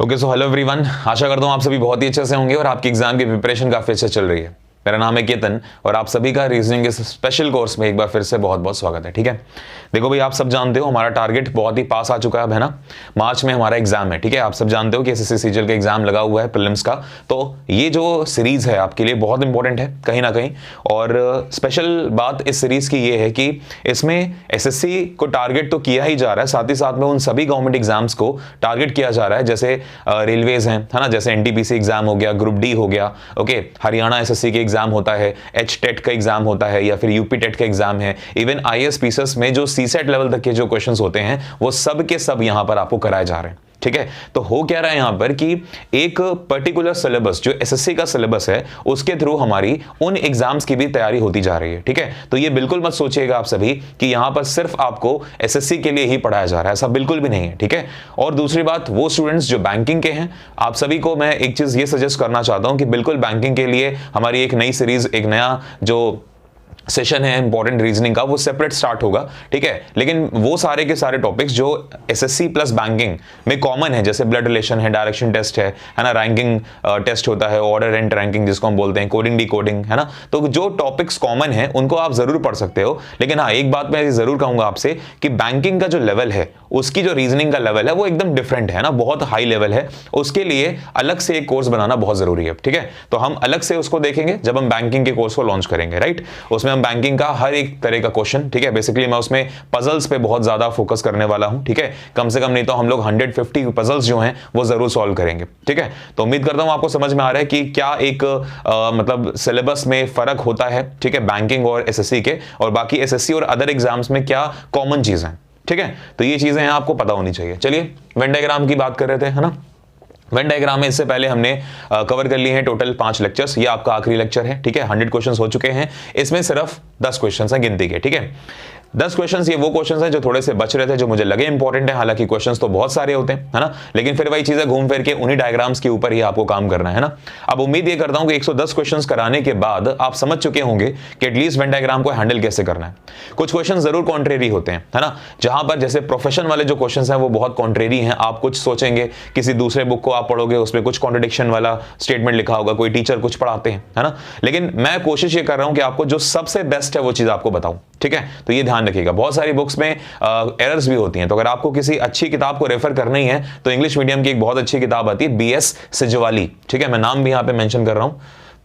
Okay so hello everyone, आशा करता हूँ आप सभी बहुत ही अच्छे से होंगे और आपकी एग्जाम की प्रिपरेशन काफी अच्छे चल रही है। मेरा नाम है केतन और आप सभी का रीजनिंग इस स्पेशल कोर्स में एक बार फिर से बहुत बहुत स्वागत है। ठीक है, देखो भाई, आप सब जानते हो हमारा टारगेट बहुत ही पास आ चुका है अब, है ना। मार्च में हमारा एग्जाम है। ठीक है, आप सब जानते हो कि एसएससी सीजीएल का एग्जाम लगा हुआ है प्रीलिम्स का। तो ये जो सीरीज है आपके लिए बहुत इंपॉर्टेंट है कहीं ना कहीं। और स्पेशल बात इस सीरीज की ये है कि इसमें एसएससी को टारगेट तो किया ही जा रहा है, साथ ही साथ में उन सभी गवर्नमेंट एग्जाम्स को टारगेट किया जा रहा है, जैसे रेलवेज हैं, है ना, जैसे एनटीपीसी एग्जाम हो गया, ग्रुप डी हो गया, ओके, हरियाणा एसएससी के एग्जाम होता है, एच टेट का एग्जाम होता है या फिर यूपी टेट का एग्जाम है, इवन आईएएस पीसीएस में जो सीसेट लेवल तक के जो क्वेश्चंस होते हैं वो सब के सब यहां पर आपको कराए जा रहे हैं। ठीक है, तो हो क्या रहा है यहां पर कि एक पर्टिकुलर सिलेबस जो एसएससी का सिलेबस है उसके थ्रू हमारी उन एग्जाम्स की भी तैयारी होती जा रही है। ठीक है, तो ये बिल्कुल मत सोचिएगा आप सभी कि यहां पर सिर्फ आपको एसएससी के लिए ही पढ़ाया जा रहा है, ऐसा बिल्कुल भी नहीं है। ठीक है, और दूसरी बात, वो स्टूडेंट्स जो बैंकिंग के हैं, आप सभी को मैं एक चीज ये सजेस्ट करना चाहता हूं कि बिल्कुल बैंकिंग के लिए हमारी एक नई सीरीज, एक नया जो सेशन है इंपॉर्टेंट रीजनिंग का, वो सेपरेट स्टार्ट होगा। ठीक है, लेकिन वो सारे के सारे टॉपिक्स जो एसएससी प्लस बैंकिंग में कॉमन है, जैसे ब्लड रिलेशन है, डायरेक्शन टेस्ट है ना, रैंकिंग टेस्ट होता है, ऑर्डर एंड रैंकिंग जिसको हम बोलते हैं, कोडिंग डिकोडिंग, है ना, तो जो टॉपिक्स कॉमन है उनको आप जरूर पढ़ सकते हो। लेकिन हाँ, एक बात मैं जरूर कहूंगा आपसे कि बैंकिंग का जो लेवल है, उसकी जो रीजनिंग का लेवल है वो एकदम डिफरेंट है ना, बहुत हाई लेवल है। उसके लिए अलग से एक कोर्स बनाना बहुत जरूरी है। ठीक है, तो हम अलग से उसको देखेंगे जब हम बैंकिंग के कोर्स को लॉन्च करेंगे। राइट, उसमें हम बैंकिंग का हर एक तरह का क्वेश्चन, ठीक है, बेसिकली मैं उसमें पजल्स पे बहुत ज्यादा फोकस करने वाला हूं। ठीक है, कम से कम नहीं तो हम लोग 150 पजल्स जो हैं वो जरूर सॉल्व करेंगे। ठीक है, तो उम्मीद करता हूं आपको समझ में आ रहा है कि क्या एक मतलब सिलेबस में फर्क होता है, ठीक है, बैंकिंग और एसएससी के, और बाकी एसएससी और अदर एग्जाम्स में क्या कॉमन चीजें हैं। ठीक है, तो ये चीजें हैं आपको पता होनी चाहिए। चलिए, वेन डायग्राम की बात कर रहे थे, है ना। वेन डायग्राम में इससे पहले हमने कवर कर लिए हैं टोटल 5 लेक्चर्स। ये आपका आखिरी लेक्चर है। ठीक है, 100 क्वेश्चंस हो चुके हैं, इसमें सिर्फ 10 क्वेश्चंस हैं गिनती के। ठीक है, 10 क्वेश्चंस, ये वो क्वेश्चंस हैं जो थोड़े से बच रहे थे, जो मुझे लगे इंपॉर्टेंट है। हालांकि क्वेश्चंस तो बहुत सारे होते हैं, है ना, लेकिन फिर वही चीजें घूम फिर के उन्हीं डायग्राम्स के ऊपर ही आपको काम करना है ना। अब उम्मीद ये करता हूं कि 110 क्वेश्चंस कराने के बाद आप समझ चुके होंगे कि एटलीस्ट वेन डायग्राम को हैंडल कैसे करना है। कुछ क्वेश्चन जरूर कॉन्ट्रेरी होते हैं, है ना, जहां पर जैसे प्रोफेशन वाले जो क्वेश्चन हैं वो बहुत कॉन्ट्रेरी हैं। आप कुछ सोचेंगे, किसी दूसरे बुक को आप पढ़ोगे, उसमें कुछ कॉन्ट्रडिक्शन वाला स्टेटमेंट लिखा होगा, कोई टीचर कुछ पढ़ाते हैं, है ना, लेकिन मैं कोशिश ये कर रहा हूं कि आपको जो सबसे बेस्ट है वो चीज आपको बताऊं। ठीक है, तो ये ध्यान रखिएगा, बहुत सारी बुक्स में एरर्स भी होती हैं। तो अगर आपको किसी अच्छी किताब को रेफर करनी है तो इंग्लिश मीडियम की एक बहुत अच्छी किताब आती है, बीएस सजवाली। ठीक है, मैं नाम भी यहां पे मेंशन कर रहा हूं,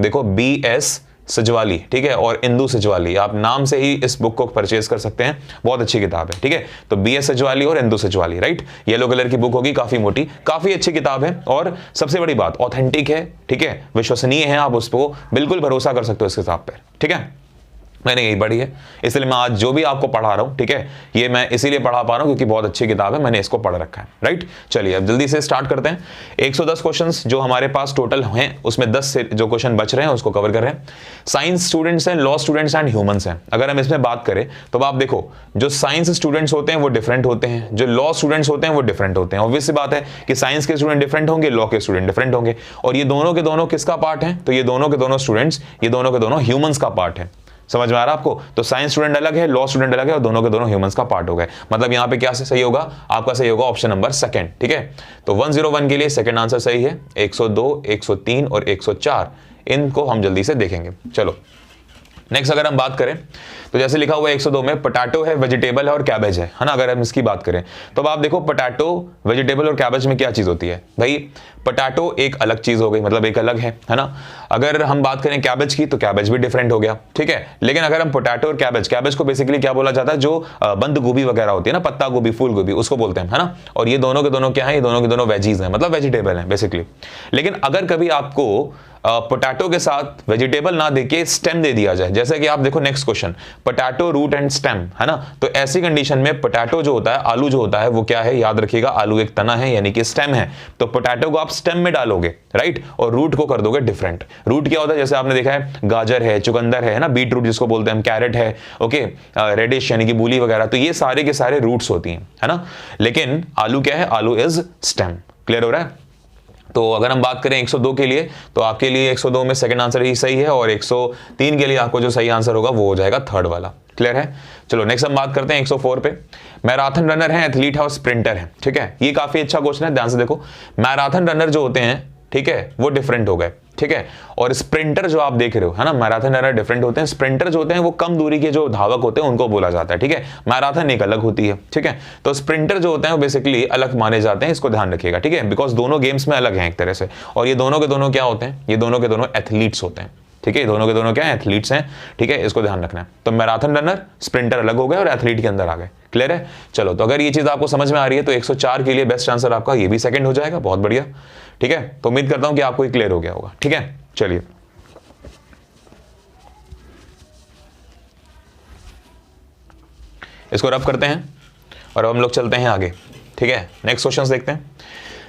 देखो, बीएस सजवाली, ठीक है, और इंदु सजवाली, आप नाम से ही इस बुक को परचेज कर सकते हैं, बहुत अच्छी किताब है। ठीक है, तो बीएस सजवाली और इंदु सजवाली, राइट, येलो कलर की बुक होगी, काफी मोटी, काफी अच्छी किताब है, और सबसे बड़ी बात, ऑथेंटिक है। ठीक है, विश्वसनीय है, आप उसको बिल्कुल भरोसा कर सकते हो इस किताब पर। ठीक है, मैंने यही पढ़ी है, इसलिए मैं आज जो भी आपको पढ़ा रहा हूं, ठीक है, ये मैं इसीलिए पढ़ा पा रहा हूं क्योंकि बहुत अच्छी किताब है, मैंने इसको पढ़ रखा है। राइट, चलिए अब जल्दी से स्टार्ट करते हैं। 110 क्वेश्चंस जो हमारे पास टोटल हैं, उसमें 10 से जो क्वेश्चन बच रहे हैं उसको कवर कर रहे हैं। साइंस स्टूडेंट्स हैं, लॉ स्टूडेंट्स एंड ह्यूमंस हैं। अगर हम इसमें बात करें तो आप देखो, जो साइंस स्टूडेंट्स होते हैं वो डिफरेंट होते हैं, जो लॉ स्टूडेंट्स होते हैं वो डिफरेंट होते हैं। ऑब्वियस सी बात है कि साइंस के स्टूडेंट डिफरेंट होंगे, लॉ के स्टूडेंट डिफरेंट होंगे, और ये दोनों के दोनों किसका पार्ट है, तो ये दोनों के दोनों स्टूडेंट्स, ये दोनों के दोनों ह्यूमंस का पार्ट है। समझ में आ रहा है आपको? तो साइंस स्टूडेंट अलग है, लॉ स्टूडेंट अलग है, और दोनों के दोनों ह्यूमंस का पार्ट हो गए। मतलब यहां पे क्या सही होगा, आपका सही होगा ऑप्शन नंबर सेकंड। ठीक है, तो 101 के लिए सेकंड आंसर सही है। 102, 103 और 104 इनको हम जल्दी से देखेंगे। चलो नेक्स्ट अगर हम बात करें तो जैसे लिखा हुआ है 102 में, पोटैटो है, वेजिटेबल है और कैबेज है ना। अगर हम इसकी बात करें तो अब आप देखो, पोटैटो, वेजिटेबल और कैबेज में क्या चीज होती है भाई? पोटैटो एक अलग चीज हो गई, मतलब एक अलग है ना। अगर हम बात करें कैबेज की तो कैबेज भी डिफरेंट हो गया। ठीक है, लेकिन अगर हम पोटैटो और कैबेज, कैबेज को बेसिकली क्या बोला जाता है, जो बंद गोभी वगैरह होती है ना, पत्ता गोभी, फूल गोभी, उसको बोलते हैं, है ना। और ये दोनों के दोनों क्या है, ये दोनों के दोनों वेजीज हैं, मतलब वेजिटेबल हैं बेसिकली। लेकिन अगर कभी आपको पोटैटो के साथ वेजिटेबल ना देके स्टेम दे दिया जाए, जैसे कि आप देखो next question, potato root and stem, है ना, तो ऐसी कंडीशन में पोटैटो जो होता है, आलू जो होता है वो क्या है, याद रखिएगा, आलू एक तना है यानी कि स्टेम है। तो पोटैटो को आप स्टेम में डालोगे, राइट, और रूट को कर दोगे डिफरेंट। रूट क्या होता है, जैसे आपने देखा है गाजर है, चुकंदर है ना, बीट रूट जिसको बोलते हैं हम, कैरेट है, ओके, रेडिश यानी कि मूली वगैरह, तो ये सारे के सारे रूट्स होती हैं, है ना। लेकिन आलू क्या है, आलू इज स्टेम। क्लियर हो रहा है? तो अगर हम बात करें 102 के लिए तो आपके लिए 102 में सेकंड आंसर ही सही है, और 103 के लिए आपको जो सही आंसर होगा वो हो जाएगा थर्ड वाला। क्लियर है? चलो नेक्स्ट हम बात करते हैं 104 पे। मैराथन रनर है, एथलीट है और स्प्रिंटर है, ठीक है। ये काफी अच्छा क्वेश्चन है, ध्यान से देखो। मैराथन रनर जो होते हैं, ठीक है, वो डिफरेंट हो गए, ठीक है। और स्प्रिंटर जो आप देख रहे हो, है ना, मैराथन रनर डिफरेंट होते हैं। स्प्रिंटर जो होते हैं वो कम दूरी के जो धावक होते हैं उनको बोला जाता है, ठीक है। मैराथन एक अलग होती है, ठीक है। तो स्प्रिंटर जो होते हैं वो बेसिकली अलग माने जाते हैं, इसको ध्यान रखिएगा, ठीक है, बिकॉज दोनों गेम्स में अलग हैं एक तरह से। और ये दोनों के दोनों क्या होते हैं, ये दोनों के दोनों एथलीट्स होते हैं, ठीक है। दोनों के दोनों क्या है, एथलीट्स हैं, ठीक है, इसको ध्यान रखना है। तो मैराथन रनर, स्प्रिंटर अलग हो गए और एथलीट के अंदर आ गए, क्लियर है। चलो, तो अगर ये चीज आपको समझ में आ रही है तो 104 के लिए बेस्ट आंसर आपका ये भी सेकंड हो जाएगा, बहुत बढ़िया, ठीक है। तो उम्मीद करता हूं कि आपको ये क्लियर हो गया होगा, ठीक है। चलिए इसको रब करते हैं और अब हम लोग चलते हैं आगे, ठीक है। नेक्स्ट क्वेश्चन देखते हैं।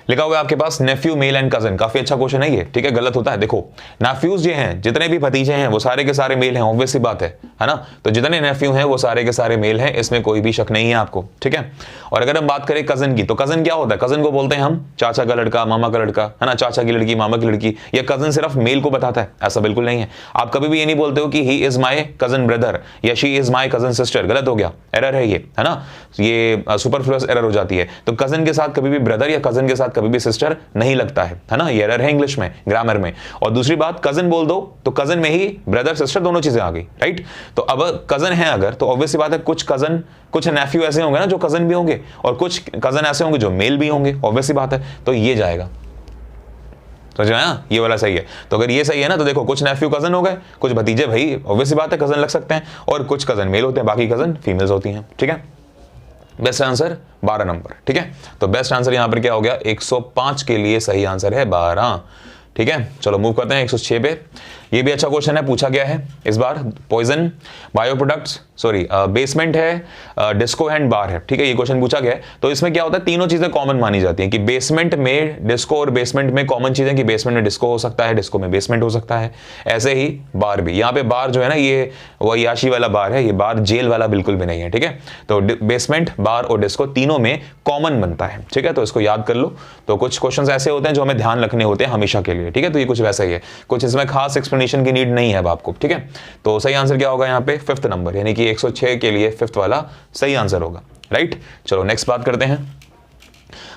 लिखा हुआ है आपके पास नेफ्यू, मेल एंड कजन। काफी अच्छा क्वेश्चन है ये, ठीक है। गलत होता है, देखो नेफ्यूज जो हैं, जितने भी भतीजे हैं वो सारे के सारे मेल हैं, ऑब्वियस सी बात है ना। तो जितने नेफ्यू हैं वो सारे के सारे मेल हैं, इसमें कोई भी शक नहीं है आपको, ठीक है। और अगर हम बात करें कजन की, तो कजन क्या होता है, कजन को बोलते हैं हम चाचा का लड़का, मामा का लड़का, है ना, चाचा की लड़की, मामा की लड़की। ये कजन सिर्फ मेल को बताता है, ऐसा बिल्कुल नहीं है। आप कभी भी ये नहीं बोलते हो कि he is my cousin brother या she is my cousin sister, गलत हो गया, एरर है ये, है ना, ये सुपरफ्लुअस एरर हो जाती है। तो कजन के साथ कभी भी ब्रदर या कजन के साथ कभी भी सिस्टर नहीं लगता है ना, ये एरर है इंग्लिश में, ग्रामर में। और दूसरी बात, कजन बोल दो तो कजन में ही ब्रदर सिस्टर दोनों चीजें आ गई, राइट। तो अब कजन है अगर, तो ऑब्वियस सी बात है कुछ कजन, कुछ नेफ्यू ऐसे होंगे ना जो कजन भी होंगे, और कुछ कजन ऐसे होंगे जो मेल भी होंगे, ऑब्वियस सी बात है। तो ये जाएगा, समझ में आया, ये वाला सही है। तो अगर ये सही है ना, तो देखो कुछ नेफ्यू कजन हो गए, कुछ भतीजे भाई ऑब्वियस सी बात है कजन लग सकते हैं, और कुछ कजन मेल होते हैं, बाकी कजन फीमेल्स होती हैं, ठीक है। बेस्ट आंसर 12 नंबर, ठीक है। तो बेस्ट आंसर यहां पर क्या हो गया, 105 के लिए सही आंसर है 12, ठीक है। चलो मूव करते हैं 106 पे। ये भी अच्छा क्वेश्चन है, पूछा गया है इस बार। Poison, bio products, sorry basement है, डिस्को एंड बार है, ठीक है, ये क्वेश्चन पूछा गया है। तो इसमें क्या होता है, तीनों चीजें कॉमन मानी जाती हैं कि बेसमेंट में डिस्को और बेसमेंट में कॉमन चीजें कि बेसमेंट में डिस्को हो सकता है, डिस्को में बेसमेंट हो सकता है। ऐसे ही बार भी, यहाँ पे बार जो है ना, ये याशी वाला बार है, ये बार जेल वाला बिल्कुल भी नहीं है, ठीक है। तो बेसमेंट, बार और डिस्को तीनों में कॉमन बनता है, ठीक है। तो इसको याद कर लो। तो कुछ क्वेश्चन ऐसे होते हैं जो हमें ध्यान रखने होते हैं हमेशा के लिए, ठीक है। तो ये कुछ वैसा ही है, कुछ इसमें खास एक्सप्लेनेशन की नीड नहीं है अब आपको, ठीक है। तो सही आंसर क्या होगा यहाँ पे, 5th नंबर, यानी कि 106 के लिए 5th वाला सही आंसर होगा, राइट। चलो नेक्स्ट बात करते हैं।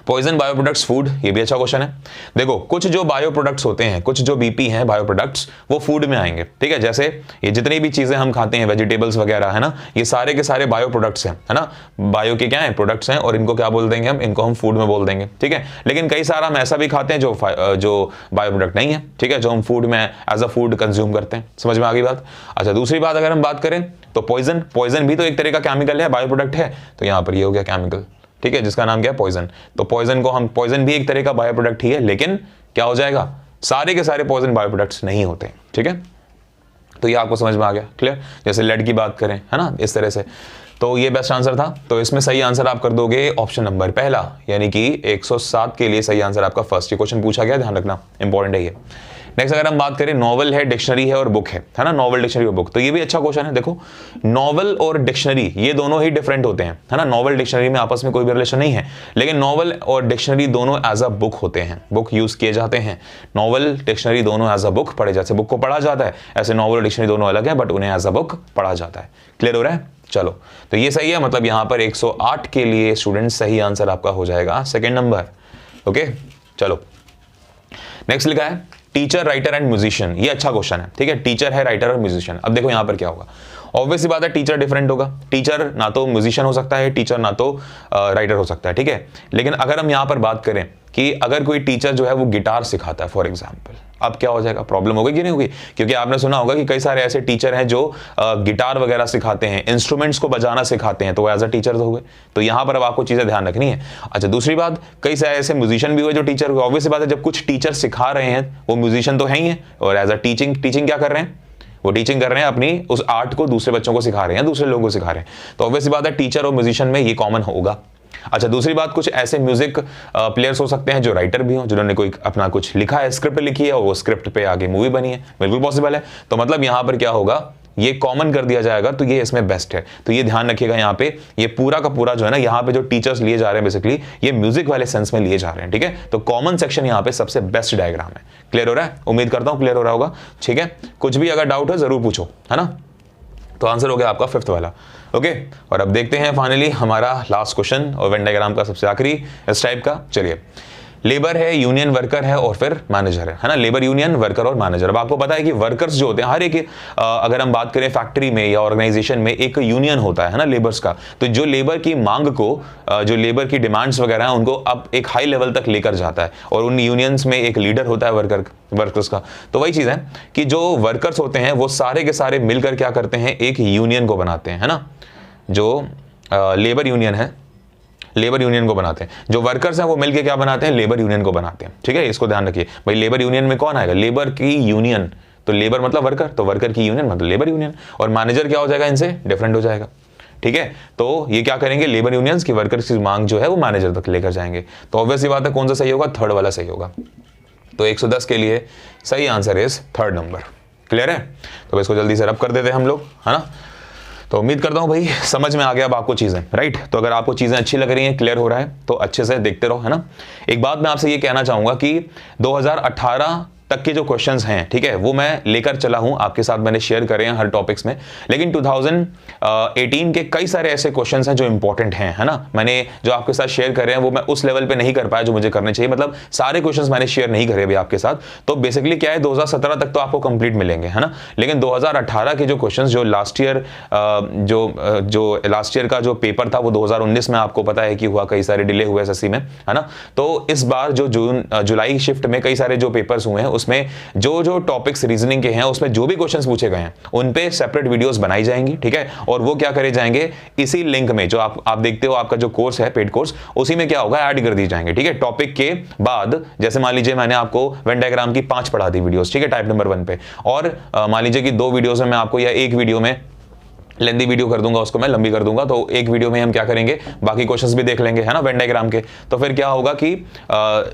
पॉइजन, बायो प्रोडक्ट्स, फूड, ये भी अच्छा क्वेश्चन है। देखो कुछ जो बायो प्रोडक्ट्स होते हैं, कुछ जो बीपी हैं बायो प्रोडक्ट्स, वो फूड में आएंगे, ठीक है। जैसे ये जितनी भी चीजें हम खाते हैं, वेजिटेबल्स वगैरह, है ना, ये सारे के सारे बायो प्रोडक्ट्स हैं, है ना, बायो के क्या है, प्रोडक्ट्स हैं, और इनको क्या बोल देंगे हम, इनको हम फूड में बोल देंगे, ठीक है। लेकिन कई सारा हम ऐसा भी खाते हैं जो बायो प्रोडक्ट नहीं है, ठीक है, जो हम फूड में एज अ फूड कंज्यूम करते हैं। समझ में आ गई बात। अच्छा, दूसरी बात अगर हम बात करें तो पॉइजन भी तो एक तरह का केमिकल है, बायो प्रोडक्ट है। तो यहां पर ये हो गया केमिकल, ठीक है, जिसका नाम क्या है, पॉइजन। तो पॉइजन को हम, पॉइजन भी एक तरह का बायो प्रोडक्ट ही है, लेकिन क्या हो जाएगा, सारे के सारे पॉइजन बायो प्रोडक्ट्स नहीं होते, ठीक है। तो ये आपको समझ में आ गया, क्लियर। जैसे लेड की बात करें, है ना, इस तरह से। तो ये बेस्ट आंसर था। तो इसमें सही आंसर आप कर दोगे ऑप्शन नंबर पहला, यानी कि 107 के लिए सही आंसर आपका फर्स्ट। ये क्वेश्चन पूछा गया, ध्यान रखना, इंपॉर्टेंट है ये। नेक्स्ट अगर हम बात करें, नॉवल है, डिक्शनरी है और बुक है ना, नॉवल, डिक्शनरी और बुक। तो ये भी अच्छा क्वेश्चन है। देखो नॉवल और डिक्शनरी ये दोनों ही डिफरेंट होते हैं, है ना। नॉवल डिक्शनरी में आपस में कोई भी रिलेशन नहीं है, लेकिन नॉवल और डिक्शनरी दोनों एज अ बुक होते हैं, बुक यूज किए जाते हैं। नॉवल, डिक्शनरी दोनों एज अ बुक पढ़े जाते हैं, बुक को पढ़ा जाता है, ऐसे नॉवल और डिक्शनरी दोनों अलग है, बट उन्हें एज अ बुक पढ़ा जाता है। क्लियर हो रहा है। चलो, तो ये सही है, मतलब यहां पर 108 के लिए स्टूडेंट सही आंसर आपका हो जाएगा 2nd नंबर। ओके, चलो नेक्स्ट लिखा है टीचर, राइटर एंड म्यूजिशियन। ये अच्छा क्वेश्चन है, ठीक है। टीचर है, राइटर और म्यूजिशियन। अब देखो यहां पर क्या होगा, ऑब्वियस सी बात है टीचर डिफरेंट होगा। टीचर ना तो म्यूजिशियन हो सकता है, टीचर ना तो राइटर हो सकता है, ठीक है। लेकिन अगर हम यहां पर बात करें कि अगर कोई टीचर जो है वो गिटार सिखाता है फॉर एग्जाम्पल, अब क्या हो जाएगा, प्रॉब्लम होगी कि नहीं होगी। क्योंकि आपने सुना होगा कि कई सारे ऐसे टीचर हैं जो गिटार वगैरह सिखाते हैं, इंस्ट्रूमेंट्स को बजाना सिखाते हैं, तो वो एज अ टीचर हो गए। तो यहां पर अब आपको चीजें ध्यान रखनी है। अच्छा, दूसरी बात, कई सारे ऐसे म्यूजिशियन भी हुए जो टीचर हुए। ऑब्वियस बात है, जब कुछ टीचर सिखा रहे हैं वो म्यूजिशियन तो है ही है, और एज अ टीचिंग क्या कर रहे हैं, वो टीचिंग कर रहे हैं, अपनी उस आर्ट को दूसरे बच्चों को सिखा रहे हैं, दूसरे लोगों को सिखा रहे हैं। तो ऑब्वियस बात है टीचर और म्यूजिशियन में ये कॉमन होगा। अच्छा, दूसरी बात, कुछ ऐसे म्यूजिक प्लेयर्स हो सकते हैं जो राइटर भी हो, जिन्होंने कोई अपना कुछ लिखा है, स्क्रिप्ट लिखी है और वो स्क्रिप्ट पे आगे मूवी बनी है, बिल्कुल पॉसिबल है। तो मतलब यहां पर क्या होगा, ये कॉमन कर दिया जाएगा, तो ये इसमें बेस्ट है। तो ये ध्यान रखिएगा, यहाँ पे ये पूरा का पूरा जो है ना, यहाँ पे जो टीचर्स लिए जा रहे हैं बेसिकली ये म्यूजिक वाले सेंस में लिए जा रहे हैं, ठीक है। तो कॉमन सेक्शन यहाँ पे सबसे बेस्ट डायग्राम है। क्लियर हो रहा है, उम्मीद करता हूं क्लियर हो रहा होगा, ठीक है। कुछ भी अगर डाउट है जरूर पूछो, है ना। तो आंसर हो गया आपका 5th वाला। ओके और अब देखते हैं फाइनली हमारा लास्ट क्वेश्चन और वेन डायग्राम का सबसे आखिरी इस टाइप का। चलिए, लेबर है, यूनियन वर्कर है और फिर मैनेजर है ना। लेबर, यूनियन, वर्कर और मैनेजर। अब आपको पता है कि वर्कर्स जो होते हैं हर एक अगर हम बात करें फैक्ट्री में या ऑर्गेनाइजेशन में एक यूनियन होता है ना लेबर्स का। तो जो लेबर की मांग को जो लेबर की डिमांड्स वगैरह हैं उनको अब एक हाई लेवल तक लेकर जाता है और उन यूनियंस में एक लीडर होता है वर्कर्स का। तो वही चीज है कि जो वर्कर्स होते हैं वो सारे के सारे मिलकर क्या करते हैं, एक यूनियन को बनाते हैं, है ना। जो लेबर यूनियन है, लेबर यूनियन को बनाते हैं। जो वर्कर्स हैं वो मिलके क्या बनाते हैं, लेबर यूनियन को बनाते हैं। ठीक है, इसको ध्यान रखिए भाई। लेबर यूनियन में कौन आएगा, लेबर की यूनियन। तो लेबर मतलब वर्कर, तो वर्कर की यूनियन मतलब लेबर यूनियन। और मैनेजर क्या हो जाएगा, इनसे डिफरेंट हो जाएगा। ठीक है, तो ये क्या करेंगे, लेबर यूनियंस की वर्कर्स की मांग जो है वो मैनेजर तक लेकर जाएंगे। तो ऑब्वियसली बात है कौन सा सही होगा, थर्ड वाला सही होगा। तो 110 के लिए सही answer is third number. Clear है, तो इसको जल्दी से रब कर देते हैं हम लोग, है ना। तो उम्मीद करता हूं भाई समझ में आ गया अब आपको चीजें, राइट। तो अगर आपको चीजें अच्छी लग रही हैं, क्लियर हो रहा है, तो अच्छे से देखते रहो, है ना। एक बात मैं आपसे ये कहना चाहूंगा कि 2018 तक के जो क्वेश्चंस हैं, ठीक है, वो मैं लेकर चला हूं आपके साथ, मैंने शेयर करे हैं हर टॉपिक्स में। लेकिन 2018 के कई सारे ऐसे क्वेश्चंस हैं जो इंपॉर्टेंट हैं, है ना। मैंने जो आपके साथ शेयर करे हैं वो मैं उस लेवल पे नहीं कर पाया जो मुझे करने चाहिए, मतलब सारे क्वेश्चंस मैंने शेयर नहीं करे अभी आपके साथ। तो बेसिकली क्या है, 2017 तक तो आपको कंप्लीट मिलेंगे, है ना। लेकिन 2018 के जो क्वेश्चंस जो लास्ट ईयर जो लास्ट ईयर का जो पेपर था वो 2019 में आपको पता है कि हुआ, कई सारे डिले हुए एसएससी में, है ना। तो इस बार जो जुलाई शिफ्ट में कई सारे जो पेपर्स हुए हैं उसमें जो टॉपिक्स रीजनिंग के हैं उसमें जो भी क्वेश्चंस पूछे गए हैं उन पे सेपरेट वीडियोस बनाई जाएंगी। ठीक है, और वो क्या करे जाएंगे, इसी लिंक में जो आप देखते हो आपका जो कोर्स है पेड कोर्स, उसी में क्या होगा, ऐड कर दी जाएंगे। ठीक है, टॉपिक के बाद जैसे मान लीजिए मैंने आपको वेन डायग्राम की 5 पढ़ा दी वीडियोस, ठीक है, टाइप नंबर 1 पे, और मान लीजिए कि 2 वीडियोस में मैं आपको या एक वीडियो में लेंदी वीडियो कर दूंगा, उसको मैं लंबी कर दूंगा, तो एक वीडियो में हम क्या करेंगे, बाकी क्वेश्चंस भी देख लेंगे, है ना, वेन डायग्राम के। तो फिर क्या होगा कि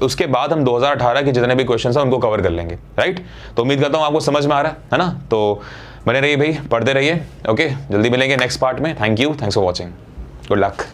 उसके बाद हम 2018 के जितने भी क्वेश्चंस हैं उनको कवर कर लेंगे, राइट। तो उम्मीद करता हूं आपको समझ में आ रहा है ना। तो बने रहिए भाई, पढ़ते रहिए। ओके, जल्दी मिलेंगे नेक्स्ट पार्ट में। Thank you, thanks for watching, good luck.